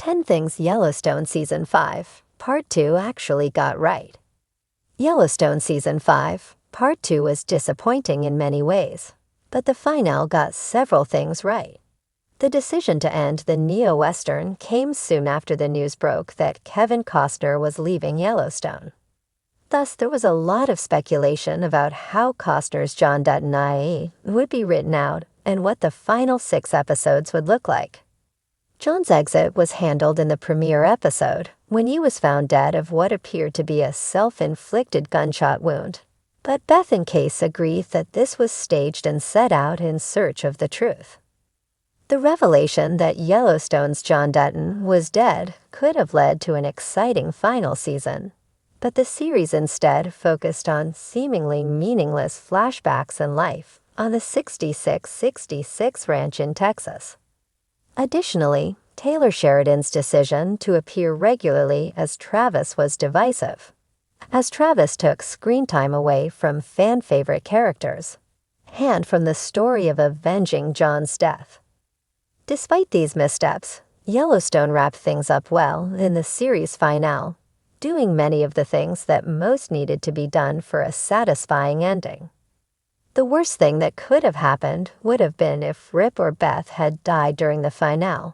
10 Things Yellowstone Season 5, Part 2 actually got right. Yellowstone Season 5, Part 2 was disappointing in many ways, but the finale got several things right. The decision to end the neo-western came soon after the news broke that Kevin Costner was leaving Yellowstone. Thus, there was a lot of speculation about how Costner's John Dutton IE would be written out and what the final 6 episodes would look like. John's exit was handled in the premiere episode when he was found dead of what appeared to be a self-inflicted gunshot wound. But Beth and Case agree that this was staged and set out in search of the truth. The revelation that Yellowstone's John Dutton was dead could have led to an exciting final season, but the series instead focused on seemingly meaningless flashbacks in life on the 6666 ranch in Texas. Additionally, Taylor Sheridan's decision to appear regularly as Travis was divisive, as Travis took screen time away from fan-favorite characters and from the story of avenging John's death. Despite these missteps, Yellowstone wrapped things up well in the series finale, doing many of the things that most needed to be done for a satisfying ending. The worst thing that could have happened would have been if Rip or Beth had died during the finale,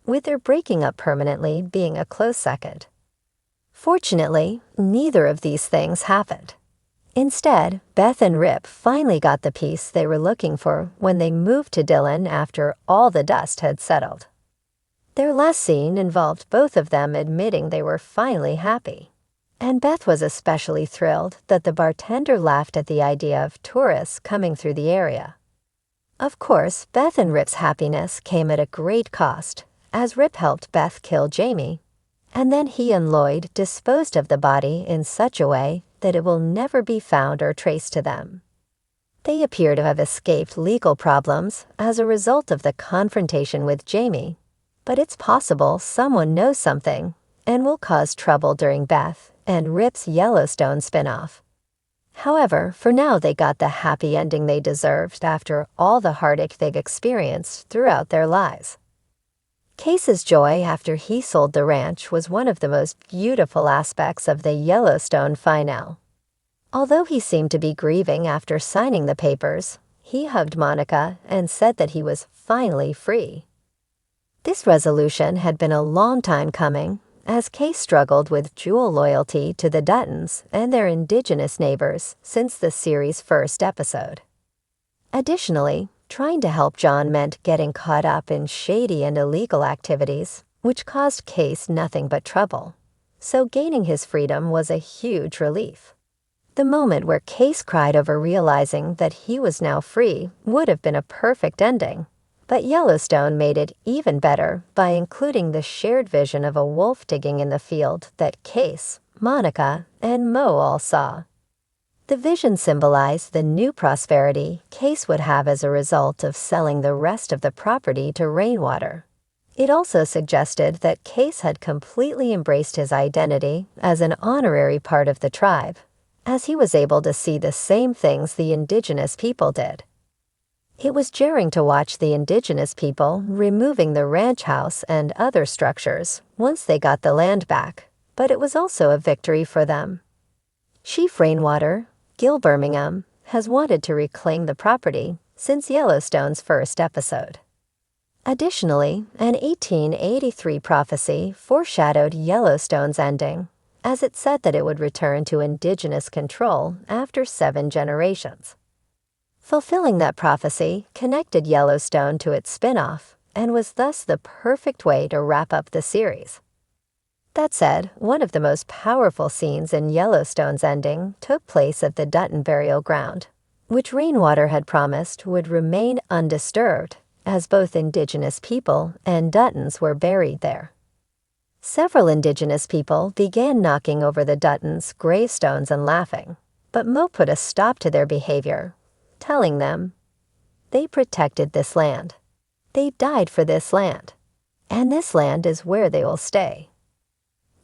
with their breaking up permanently being a close second. Fortunately, neither of these things happened. Instead, Beth and Rip finally got the peace they were looking for when they moved to Dillon after all the dust had settled. Their last scene involved both of them admitting they were finally happy. And Beth was especially thrilled that the bartender laughed at the idea of tourists coming through the area. Of course, Beth and Rip's happiness came at a great cost, as Rip helped Beth kill Jamie, and then he and Lloyd disposed of the body in such a way that it will never be found or traced to them. They appear to have escaped legal problems as a result of the confrontation with Jamie, but it's possible someone knows something and will cause trouble during Beth and Rip's Yellowstone spinoff. However, for now they got the happy ending they deserved after all the heartache they've experienced throughout their lives. Case's joy after he sold the ranch was one of the most beautiful aspects of the Yellowstone finale. Although he seemed to be grieving after signing the papers, he hugged Monica and said that he was finally free. This resolution had been a long time coming, as Case struggled with dual loyalty to the Duttons and their indigenous neighbors since the series' first episode. Additionally, trying to help John meant getting caught up in shady and illegal activities, which caused Case nothing but trouble. So gaining his freedom was a huge relief. The moment where Case cried over realizing that he was now free would have been a perfect ending. But Yellowstone made it even better by including the shared vision of a wolf digging in the field that Case, Monica, and Mo all saw. The vision symbolized the new prosperity Case would have as a result of selling the rest of the property to Rainwater. It also suggested that Case had completely embraced his identity as an honorary part of the tribe, as he was able to see the same things the indigenous people did. It was jarring to watch the indigenous people removing the ranch house and other structures once they got the land back, but it was also a victory for them. Chief Rainwater, Gil Birmingham, has wanted to reclaim the property since Yellowstone's first episode. Additionally, an 1883 prophecy foreshadowed Yellowstone's ending, as it said that it would return to indigenous control after 7 generations. Fulfilling that prophecy connected Yellowstone to its spin-off and was thus the perfect way to wrap up the series. That said, one of the most powerful scenes in Yellowstone's ending took place at the Dutton burial ground, which Rainwater had promised would remain undisturbed, as both indigenous people and Duttons were buried there. Several indigenous people began knocking over the Duttons' gravestones and laughing, but Mo put a stop to their behavior, telling them, "They protected this land. They died for this land, and this land is where they will stay."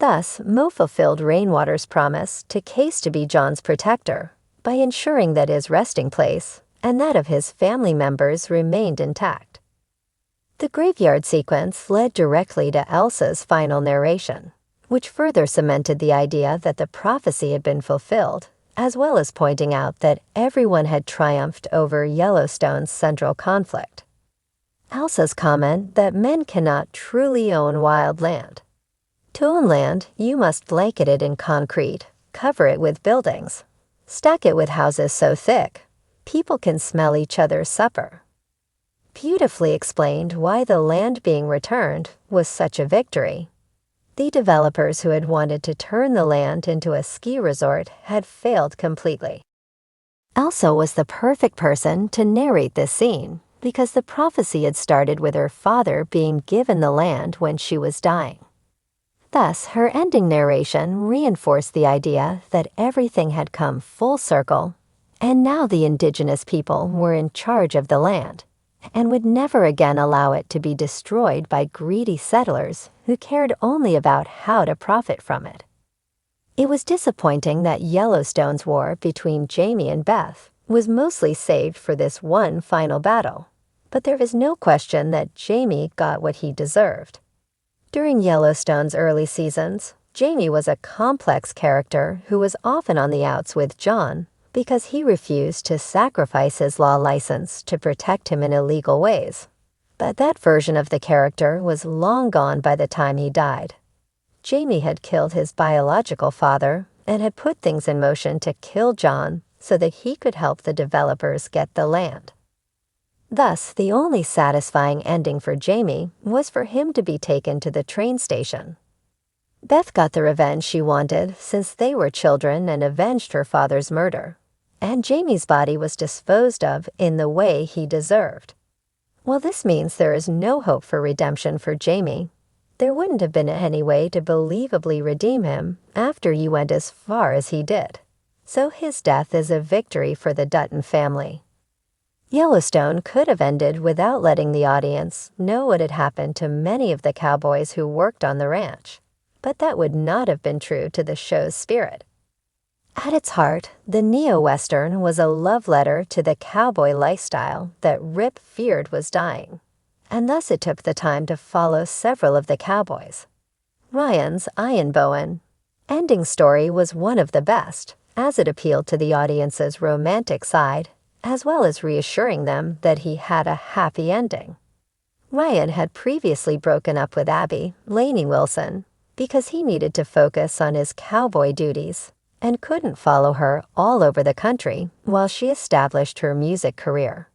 Thus, Mo fulfilled Rainwater's promise to Case to be John's protector by ensuring that his resting place and that of his family members remained intact. The graveyard sequence led directly to Elsa's final narration, which further cemented the idea that the prophecy had been fulfilled, as well as pointing out that everyone had triumphed over Yellowstone's central conflict. Elsa's comment that men cannot truly own wild land. To own land, you must blanket it in concrete, cover it with buildings, stack it with houses so thick, people can smell each other's supper. Beautifully explained why the land being returned was such a victory. The developers who had wanted to turn the land into a ski resort had failed completely. Elsa was the perfect person to narrate this scene because the prophecy had started with her father being given the land when she was dying. Thus, her ending narration reinforced the idea that everything had come full circle, and now the indigenous people were in charge of the land, and would never again allow it to be destroyed by greedy settlers who cared only about how to profit from it. It was disappointing that Yellowstone's war between Jaime and Beth was mostly saved for this one final battle, but there is no question that Jaime got what he deserved. During Yellowstone's early seasons, Jaime was a complex character who was often on the outs with Jon because he refused to sacrifice his law license to protect him in illegal ways. But that version of the character was long gone by the time he died. Jaime had killed his biological father and had put things in motion to kill Jon so that he could help the developers get the land. Thus, the only satisfying ending for Jaime was for him to be taken to the train station. Beth got the revenge she wanted since they were children and avenged her father's murder, and Jaime's body was disposed of in the way he deserved. While this means there is no hope for redemption for Jaime, there wouldn't have been any way to believably redeem him after you went as far as he did. So his death is a victory for the Dutton family. Yellowstone could have ended without letting the audience know what had happened to many of the cowboys who worked on the ranch, but that would not have been true to the show's spirit. At its heart, the neo-Western was a love letter to the cowboy lifestyle that Rip feared was dying, and thus it took the time to follow several of the cowboys. Ryan's Iron Bowen ending story was one of the best, as it appealed to the audience's romantic side, as well as reassuring them that he had a happy ending. Ryan had previously broken up with Abby, Lainey Wilson, because he needed to focus on his cowboy duties and couldn't follow her all over the country while she established her music career.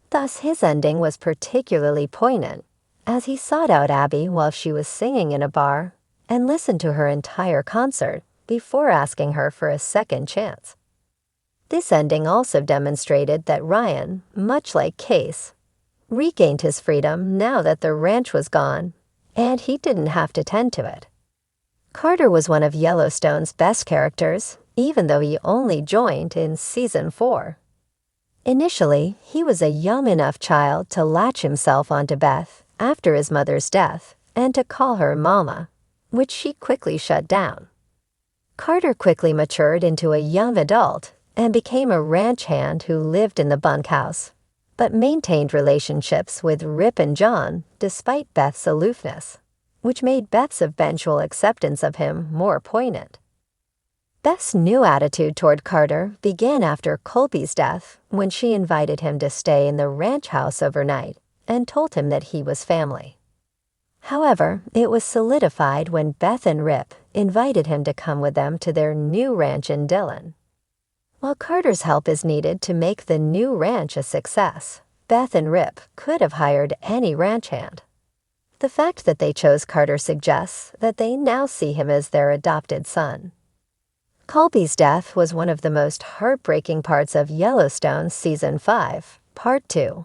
Thus, his ending was particularly poignant, as he sought out Abby while she was singing in a bar and listened to her entire concert before asking her for a second chance. This ending also demonstrated that Ryan, much like Case, regained his freedom now that the ranch was gone, and he didn't have to tend to it. Carter was one of Yellowstone's best characters, even though he only joined in Season 4. Initially, he was a young enough child to latch himself onto Beth after his mother's death and to call her Mama, which she quickly shut down. Carter quickly matured into a young adult and became a ranch hand who lived in the bunkhouse, but maintained relationships with Rip and Jon despite Beth's aloofness, which made Beth's eventual acceptance of him more poignant. Beth's new attitude toward Carter began after Colby's death, when she invited him to stay in the ranch house overnight and told him that he was family. However, it was solidified when Beth and Rip invited him to come with them to their new ranch in Dillon. While Carter's help is needed to make the new ranch a success, Beth and Rip could have hired any ranch hand. The fact that they chose Carter suggests that they now see him as their adopted son. Colby's death was one of the most heartbreaking parts of Yellowstone Season 5, Part 2.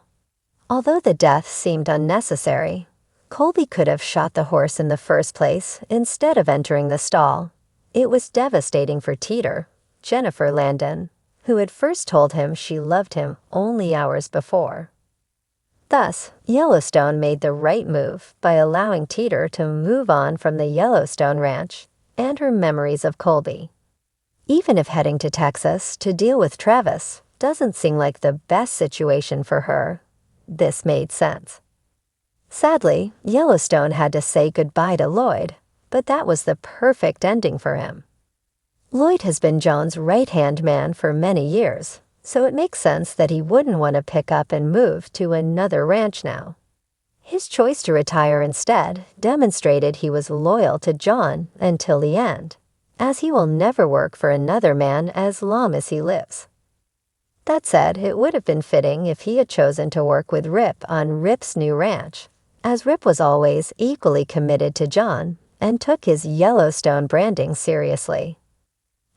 Although the death seemed unnecessary, Colby could have shot the horse in the first place instead of entering the stall. It was devastating for Teeter, Jennifer Landon, who had first told him she loved him only hours before. Thus, Yellowstone made the right move by allowing Teeter to move on from the Yellowstone Ranch and her memories of Colby. Even if heading to Texas to deal with Travis doesn't seem like the best situation for her, this made sense. Sadly, Yellowstone had to say goodbye to Lloyd, but that was the perfect ending for him. Lloyd has been John's right-hand man for many years, so it makes sense that he wouldn't want to pick up and move to another ranch now. His choice to retire instead demonstrated he was loyal to John until the end, as he will never work for another man as long as he lives. That said, it would have been fitting if he had chosen to work with Rip on Rip's new ranch, as Rip was always equally committed to John and took his Yellowstone branding seriously.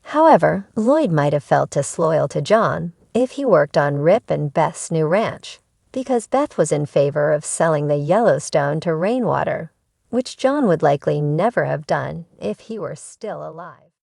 However, Lloyd might have felt disloyal to John if he worked on Rip and Beth's new ranch, because Beth was in favor of selling the Yellowstone to Rainwater, which John would likely never have done if he were still alive.